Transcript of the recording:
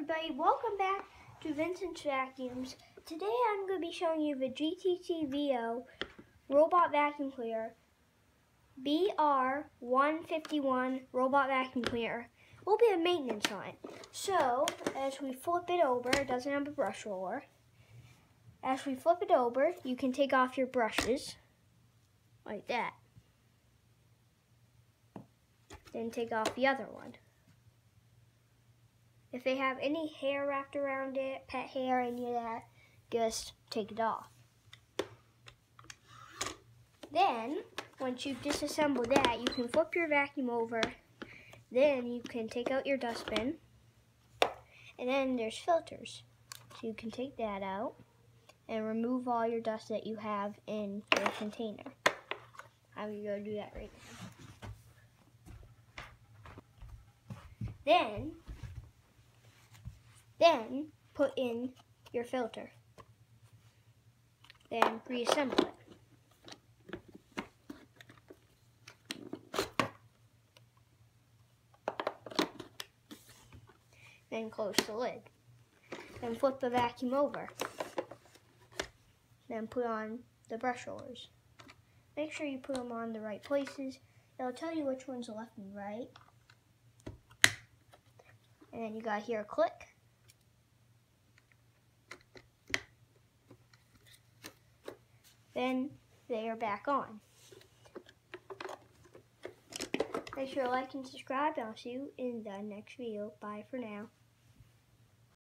everybody, welcome back to Vincent's Vacuums. Today I'm going to be showing you the GTTVO Robot Vacuum Cleaner BR151 Robot Vacuum Cleaner. Will be a maintenance on it. So, as we flip it over, it doesn't have a brush roller. As we flip it over, you can take off your brushes, like that. Then take off the other one. If they have any hair wrapped around it, pet hair, any of that, just take it off. Then, once you've disassembled that, you can flip your vacuum over. Then you can take out your dustbin. And then there's filters. So you can take that out and remove all your dust that you have in your container. I'm going to go do that right now. Then put in your filter. Then reassemble it. Then close the lid. Then flip the vacuum over. Then put on the brush rollers. Make sure you put them on the right places. It'll tell you which one's left and right. And then you gotta hear a click. Then they are back on. Make sure to like and subscribe. I'll see you in the next video. Bye for now.